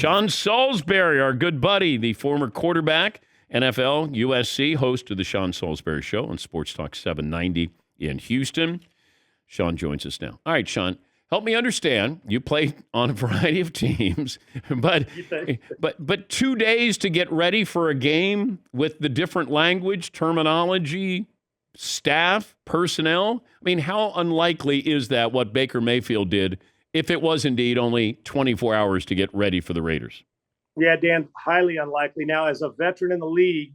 Sean Salisbury, our good buddy, the former quarterback, NFL, USC, host of the Sean Salisbury Show on Sports Talk 790 in Houston. Sean joins us now. All right, Sean, help me understand. You play on a variety of teams, but 2 days to get ready for a game with the different language, terminology, staff, personnel. I mean, how unlikely is that what Baker Mayfield did if it was indeed only 24 hours to get ready for the Raiders? Yeah, Dan, highly unlikely. Now, as a veteran in the league,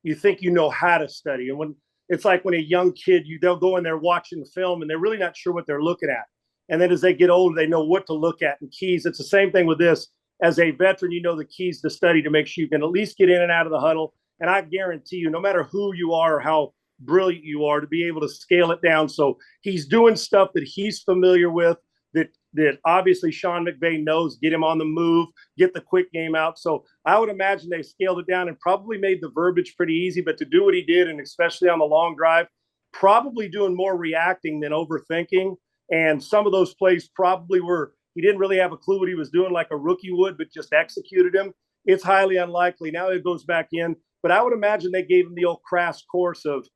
you think you know how to study. And when it's like when a young kid, they'll go in there watching the film and they're really not sure what they're looking at. And then as they get older, they know what to look at and keys. It's the same thing with this. As a veteran, you know the keys to study to make sure you can at least get in and out of the huddle. And I guarantee you, no matter who you are or how brilliant you are, to be able to scale it down. So he's doing stuff that he's familiar with, that obviously Sean McVay knows, get him on the move, get the quick game out. So I would imagine they scaled it down and probably made the verbiage pretty easy. But to do what he did, and especially on the long drive, probably doing more reacting than overthinking. And some of those plays probably he didn't really have a clue what he was doing like a rookie would, but just executed him. It's highly unlikely. Now it goes back in. But I would imagine they gave him the old crash course of,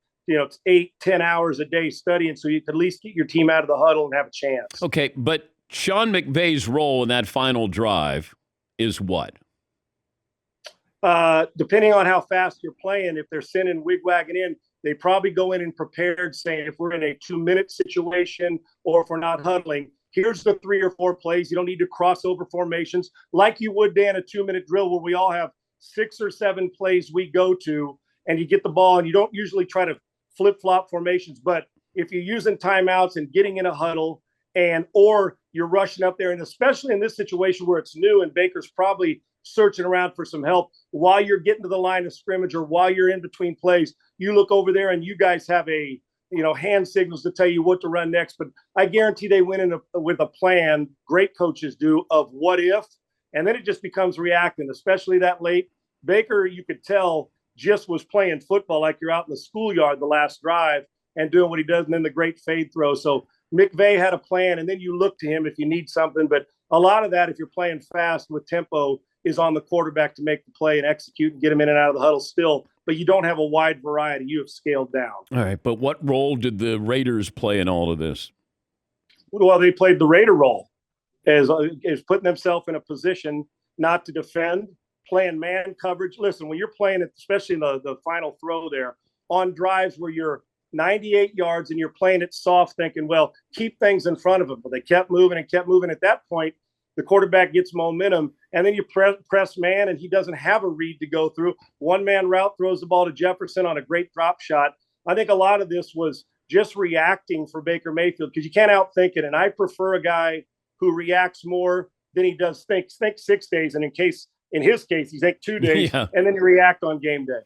8-10 hours a day studying so you could at least get your team out of the huddle and have a chance. Okay, but Sean McVay's role in that final drive is what? Depending on how fast you're playing, if they're sending wigwagging in, they probably go in and prepared, saying if we're in a 2-minute situation or if we're not huddling, here's the 3 or 4 plays. You don't need to cross over formations like you would, Dan, a 2-minute drill where we all have 6 or 7 plays we go to, and you get the ball, and you don't usually try to flip-flop formations. But if you're using timeouts and getting in a huddle, or you're rushing up there, and especially in this situation where it's new and Baker's probably searching around for some help while you're getting to the line of scrimmage or while you're in between plays, you look over there and you guys have hand signals to tell you what to run next. But I guarantee they went in with a plan, great coaches do, of what if, and then it just becomes reacting, especially that late. Baker, you could tell, just was playing football like you're out in the schoolyard the last drive and doing what he does, and then the great fade throw. So McVay had a plan, and then you look to him if you need something. But a lot of that, if you're playing fast with tempo, is on the quarterback to make the play and execute and get him in and out of the huddle still. But you don't have a wide variety. You have scaled down. All right, but what role did the Raiders play in all of this? Well, they played the Raider role as putting themselves in a position not to defend, playing man coverage. Listen, when you're playing it, especially in the final throw there, on drives where you're 98 yards and you're playing it soft, thinking, well, keep things in front of them. But they kept moving and kept moving. At that point, the quarterback gets momentum, and then you press man, and he doesn't have a read to go through. One-man route, throws the ball to Jefferson on a great drop shot. I think a lot of this was just reacting for Baker Mayfield because you can't outthink it. And I prefer a guy who reacts more than he does think 6 days. And in his case, he's think 2 days, and then you react on game day.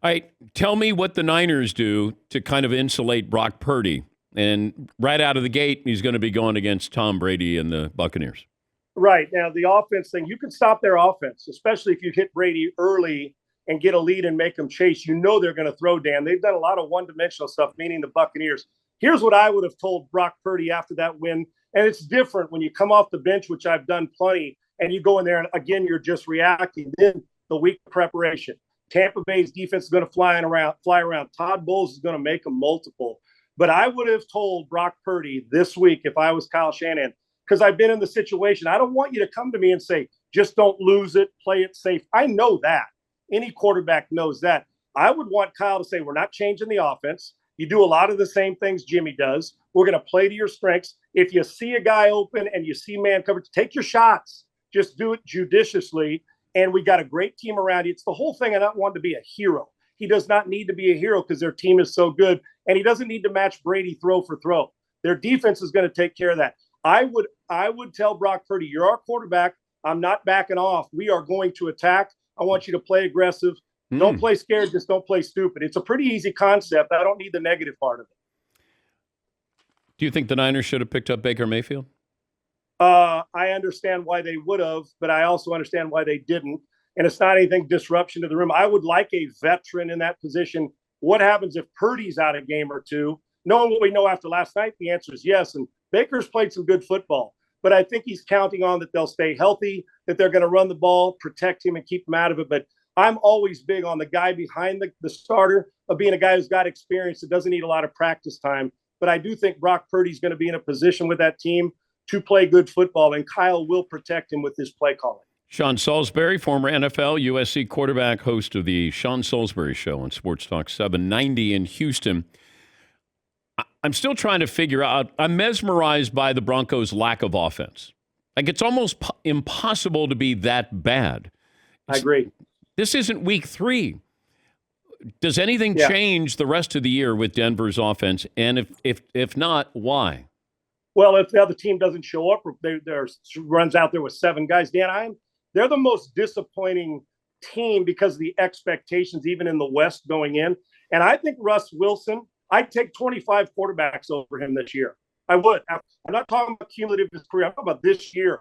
All right, tell me what the Niners do to kind of insulate Brock Purdy. And right out of the gate, he's going to be going against Tom Brady and the Buccaneers. Right. Now, the offense thing, you can stop their offense, especially if you hit Brady early and get a lead and make them chase. You know they're going to throw, Dan. They've done a lot of one-dimensional stuff, meaning the Buccaneers. Here's what I would have told Brock Purdy after that win, and it's different when you come off the bench, which I've done plenty, and you go in there, and again, you're just reacting. Then the week of preparation. Tampa Bay's defense is going to fly around. Todd Bowles is going to make them multiple. But I would have told Brock Purdy this week if I was Kyle Shanahan, because I've been in the situation. I don't want you to come to me and say, just don't lose it, play it safe. I know that. Any quarterback knows that. I would want Kyle to say, we're not changing the offense. You do a lot of the same things Jimmy does. We're going to play to your strengths. If you see a guy open and you see man coverage, take your shots. Just do it judiciously. And we got a great team around you. It's the whole thing. I don't want to be a hero. He does not need to be a hero because their team is so good. And he doesn't need to match Brady throw for throw. Their defense is going to take care of that. I would tell Brock Purdy, you're our quarterback. I'm not backing off. We are going to attack. I want you to play aggressive. Don't play scared. Just don't play stupid. It's a pretty easy concept. I don't need the negative part of it. Do you think the Niners should have picked up Baker Mayfield? I understand why they would have, but I also understand why they didn't. And it's not anything disruption to the room. I would like a veteran in that position. What happens if Purdy's out a game or two? Knowing what we know after last night, the answer is yes. And Baker's played some good football. but I think he's counting on that they'll stay healthy, that they're going to run the ball, protect him, and keep him out of it. But I'm always big on the guy behind the starter of being a guy who's got experience that doesn't need a lot of practice time. But I do think Brock Purdy's going to be in a position with that team to play good football, and Kyle will protect him with his play calling. Sean Salisbury, former NFL, USC quarterback, host of the Sean Salisbury Show on Sports Talk 790 in Houston. I'm still trying to figure out, I'm mesmerized by the Broncos' lack of offense. Like, it's almost impossible to be that bad. I agree. This isn't week 3. Does anything change the rest of the year with Denver's offense? And if not, why? Well, if the other team doesn't show up, there runs out there with 7 guys. Dan, they're the most disappointing team because of the expectations, even in the West going in. And I think Russ Wilson, I'd take 25 quarterbacks over him this year. I would. I'm not talking about cumulative his career. I'm talking about this year.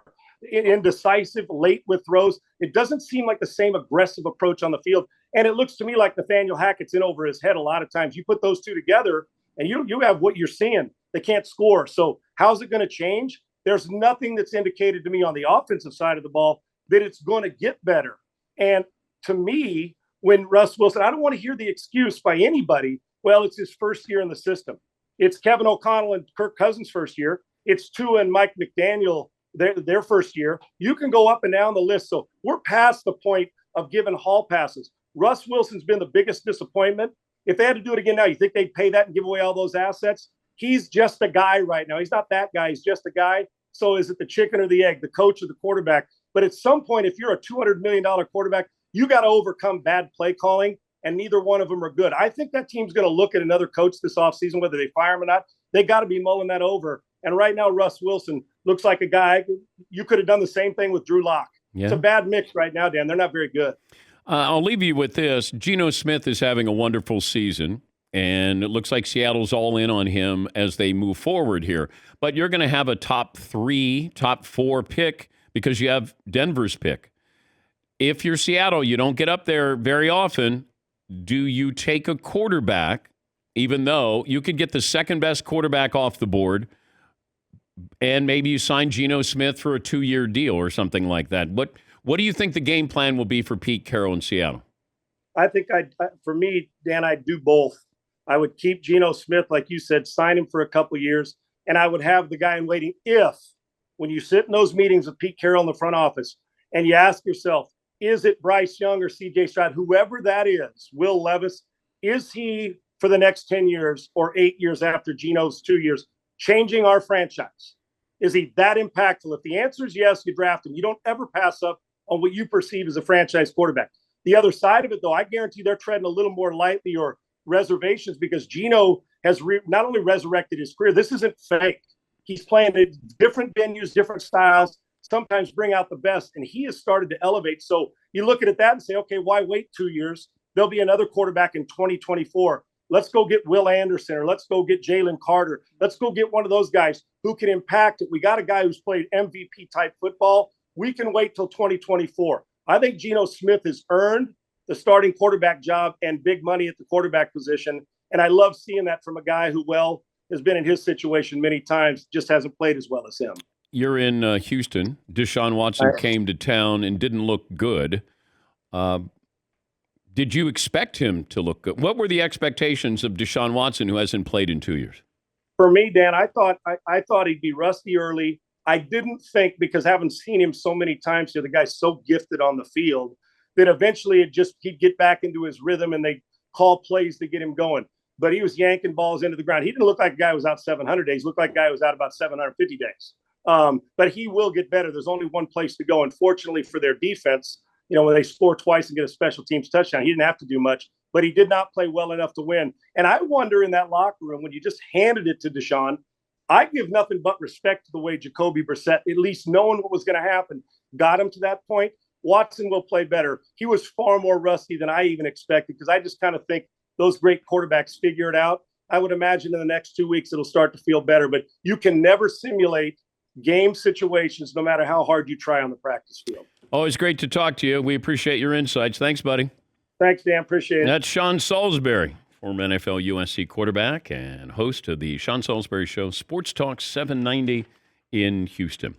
Indecisive, late with throws. It doesn't seem like the same aggressive approach on the field. And it looks to me like Nathaniel Hackett's in over his head a lot of times. You put those two together, and you have what you're seeing. They can't score. So how's it going to change? There's nothing that's indicated to me on the offensive side of the ball that it's going to get better. And to me, when Russ Wilson, I don't want to hear the excuse by anybody, well, it's his first year in the system. It's Kevin O'Connell and Kirk Cousins' first year. It's Tua and Mike McDaniel, their first year. You can go up and down the list. So we're past the point of giving hall passes. Russ Wilson's been the biggest disappointment. If they had to do it again now, you think they'd pay that and give away all those assets? He's just a guy right now. He's not that guy. He's just a guy. So is it the chicken or the egg, the coach or the quarterback? But at some point, if you're a $200 million quarterback, you got to overcome bad play calling, and neither one of them are good. I think that team's going to look at another coach this offseason, whether they fire him or not. They got to be mulling that over. And right now, Russ Wilson looks like a guy. You could have done the same thing with Drew Lock. Yeah. It's a bad mix right now, Dan. They're not very good. I'll leave you with this. Geno Smith is having a wonderful season, and it looks like Seattle's all in on him as they move forward here. But you're going to have a top 3, top 4 pick because you have Denver's pick. If you're Seattle, you don't get up there very often. Do you take a quarterback, even though you could get the second best quarterback off the board, and maybe you sign Geno Smith for a 2-year deal or something like that? What do you think the game plan will be for Pete Carroll in Seattle? I think for me, Dan, I'd do both. I would keep Geno Smith, like you said, sign him for a couple of years, and I would have the guy in waiting if, when you sit in those meetings with Pete Carroll in the front office, and you ask yourself, is it Bryce Young or C.J. Stroud, whoever that is, Will Levis, is he for the next 10 years or 8 years after Geno's 2 years, changing our franchise? Is he that impactful? If the answer is yes, you draft him. You don't ever pass up on what you perceive as a franchise quarterback. The other side of it, though, I guarantee they're treading a little more lightly or reservations because Geno has not only resurrected his career, this isn't fake. He's playing at different venues, different styles, sometimes bring out the best, and he has started to elevate. So you look at that and say, okay, why wait 2 years? There'll be another quarterback in 2024. Let's go get Will Anderson, or let's go get Jalen Carter. Let's go get one of those guys who can impact it. We got a guy who's played MVP-type football. We can wait till 2024. I think Geno Smith has earned the starting quarterback job and big money at the quarterback position, and I love seeing that from a guy who, has been in his situation many times, just hasn't played as well as him. You're in Houston. Deshaun Watson came to town and didn't look good. Did you expect him to look good? What were the expectations of Deshaun Watson, who hasn't played in 2 years? For me, Dan, I thought he'd be rusty early. I didn't think, because having seen him so many times here, the guy's so gifted on the field, that eventually he'd get back into his rhythm and they call plays to get him going. But he was yanking balls into the ground. He didn't look like a guy who was out 700 days. He looked like a guy who was out about 750 days. But he will get better. There's only one place to go. And fortunately for their defense, when they score twice and get a special teams touchdown, he didn't have to do much, but he did not play well enough to win. And I wonder in that locker room, when you just handed it to Deshaun, I give nothing but respect to the way Jacoby Brissett, at least knowing what was going to happen, got him to that point. Watson will play better. He was far more rusty than I even expected, because I just kind of think those great quarterbacks figure it out. I would imagine in the next 2 weeks, it'll start to feel better, but you can never simulate game situations, no matter how hard you try on the practice field. Always great to talk to you. We appreciate your insights. Thanks, buddy. Thanks, Dan. Appreciate it. That's Sean Salisbury, former NFL USC quarterback and host of the Sean Salisbury Show, Sports Talk 790 in Houston.